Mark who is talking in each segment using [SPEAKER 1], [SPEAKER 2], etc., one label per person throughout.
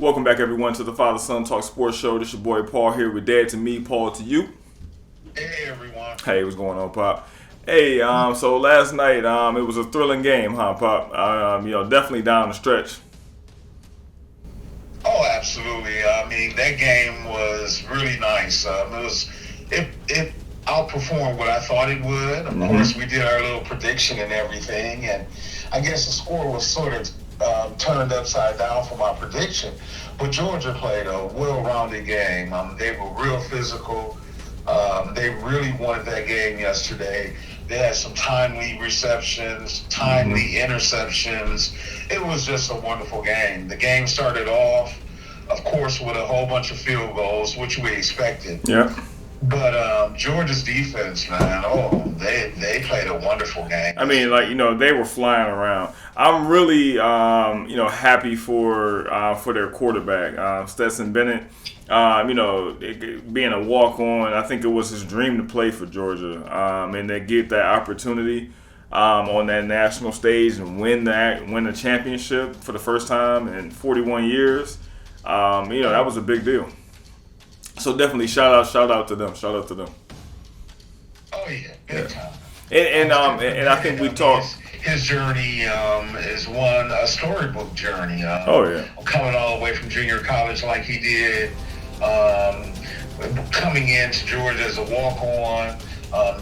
[SPEAKER 1] Welcome back, everyone, to the Father Son Talk Sports Show. This your boy Paul here with Dad to me, Paul to you.
[SPEAKER 2] Hey, everyone.
[SPEAKER 1] Hey, what's going on, Pop? Hey, so last night, it was a thrilling game, huh, Pop? Definitely down the stretch.
[SPEAKER 2] Oh, absolutely. I mean, that game was really nice. It outperformed what I thought it would. Of course, we did our little prediction and everything, and I guess the score was sort of turned upside down for my prediction. But Georgia played a well-rounded game. They were real physical. They really wanted that game yesterday. They had some timely receptions, timely interceptions. It was just a wonderful game. The game started off, of course, with a whole bunch of field goals, which we expected.
[SPEAKER 1] Yeah.
[SPEAKER 2] But Georgia's defense, man, they played a wonderful game.
[SPEAKER 1] I mean, they were flying around. I'm really, happy for their quarterback, Stetson Bennett. Being a walk-on, I think it was his dream to play for Georgia, and they get that opportunity on that national stage and win the championship for the first time in 41 years. That was a big deal. So definitely shout out to them. Shout out to them.
[SPEAKER 2] Oh yeah, big time.
[SPEAKER 1] And I think we talked.
[SPEAKER 2] His journey is a storybook journey. Coming all the way from junior college like he did, coming into Georgia as a walk-on,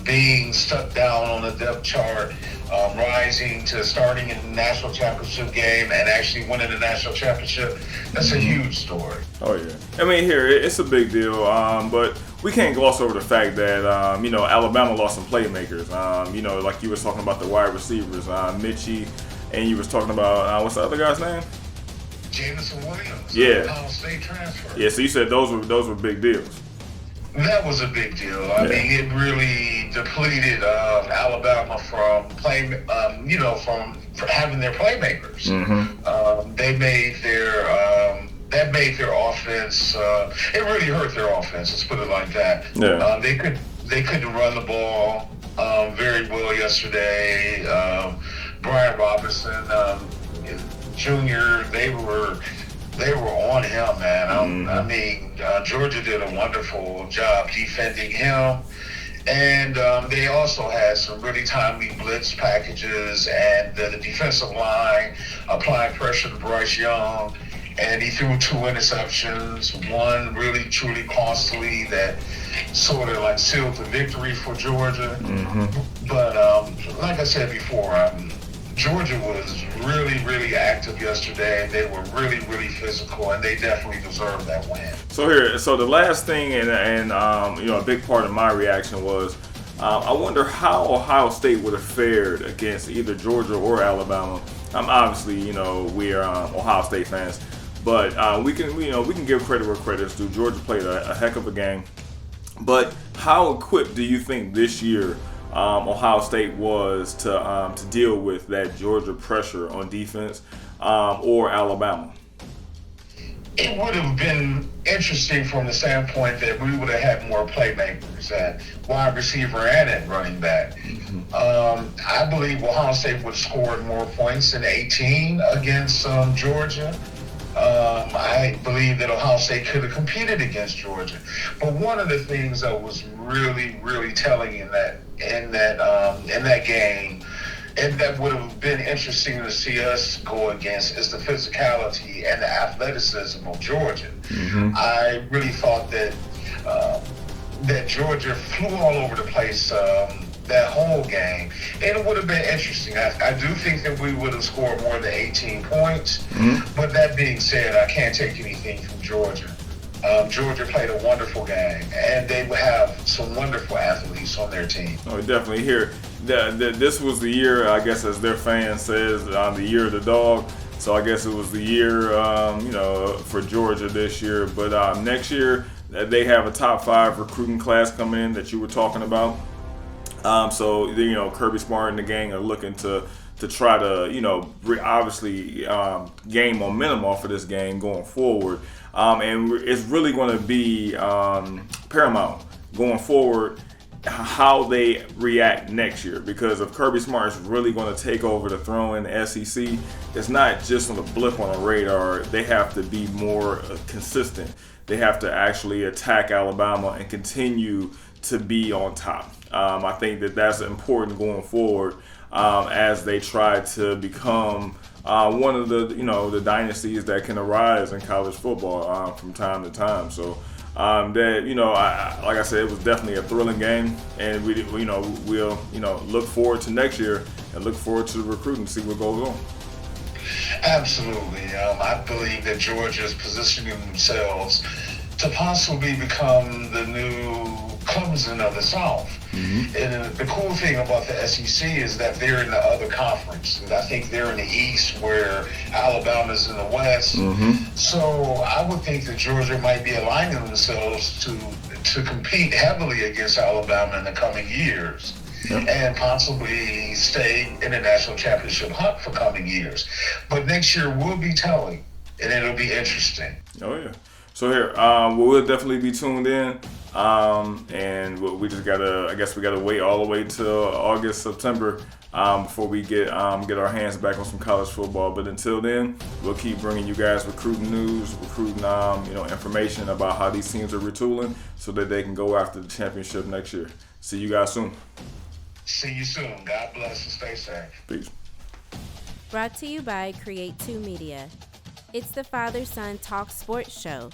[SPEAKER 2] being stuck down on the depth chart, rising to starting in the national championship game and actually winning the national championship. That's a huge story.
[SPEAKER 1] Oh, yeah. I mean, it's a big deal, but we can't gloss over the fact that, Alabama lost some playmakers. Like you was talking about the wide receivers, Mitchie, and you was talking about, what's the other guy's name?
[SPEAKER 2] Jameson Williams.
[SPEAKER 1] Yeah.
[SPEAKER 2] Ohio State transfer.
[SPEAKER 1] Yeah, so you said those were big deals.
[SPEAKER 2] That was a big deal. I mean, it really depleted Alabama from having their playmakers. They made that made their offense. It really hurt their offense. Let's put it like that.
[SPEAKER 1] Yeah.
[SPEAKER 2] They couldn't run the ball very well yesterday. Brian Robinson Jr. They were on him, man. I mean, Georgia did a wonderful job defending him. And they also had some really timely blitz packages and the defensive line applying pressure to Bryce Young. And he threw 2 interceptions, one really, truly costly that sort of like sealed the victory for Georgia. But like I said before, Georgia was really, really active yesterday. They were really, really physical, and they definitely deserved that win.
[SPEAKER 1] So the last thing, and a big part of my reaction was, I wonder how Ohio State would have fared against either Georgia or Alabama. Obviously, we are Ohio State fans, but we can give credit where credit's due. Georgia played a heck of a game, but how equipped do you think this year Ohio State was to deal with that Georgia pressure on defense, or Alabama?
[SPEAKER 2] It would have been interesting from the standpoint that we would have had more playmakers at wide receiver and at running back. I believe Ohio State would have scored more points than 18 against Georgia. I believe that Ohio State could have competed against Georgia. But one of the things that was really, really telling in that game, and that would have been interesting to see us go against, is the physicality and the athleticism of Georgia. I really thought that Georgia flew all over the place that whole game, and it would have been interesting. I do think that we would have scored more than 18 points, but that being said, I can't take anything from Georgia. Georgia played a wonderful game, and they will have some wonderful athletes on their team.
[SPEAKER 1] Oh, definitely. Here, this was the year, I guess, as their fan says, the year of the dog. So I guess it was the year, for Georgia this year. But next year, they have a top 5 recruiting class coming in that you were talking about. So Kirby Smart and the gang are looking to try to obviously gain momentum off of this game going forward. And it's really going to be paramount going forward how they react next year, because if Kirby Smart is really going to take over the throne in the SEC, it's not just on a blip on a radar. They have to be more consistent. They have to actually attack Alabama and continue to be on top. I think that that's important going forward, as they try to become one of the the dynasties that can arise in college football from time to time. So that like I said, it was definitely a thrilling game, and we'll look forward to next year and look forward to the recruiting, see what goes on.
[SPEAKER 2] Absolutely. I believe that Georgia is positioning themselves to possibly become the new Clemson of the South.
[SPEAKER 1] Mm-hmm.
[SPEAKER 2] And the cool thing about the SEC is that they're in the other conference. And I think they're in the East, where Alabama's in the West.
[SPEAKER 1] Mm-hmm.
[SPEAKER 2] So I would think that Georgia might be aligning themselves to compete heavily against Alabama in the coming years.
[SPEAKER 1] Yep.
[SPEAKER 2] And possibly stay in the national championship hunt for coming years. But next year will be telling, and it'll be interesting.
[SPEAKER 1] Oh yeah. So here, we'll definitely be tuned in, and we just I guess we gotta wait all the way till August, September, before we get our hands back on some college football. But until then, we'll keep bringing you guys recruiting news, recruiting information about how these teams are retooling, so that they can go after the championship next year. See you guys soon.
[SPEAKER 2] See you soon. God bless and stay safe.
[SPEAKER 1] Peace.
[SPEAKER 3] Brought to you by Create 2 Media. It's the Father-Son Talk Sports Show,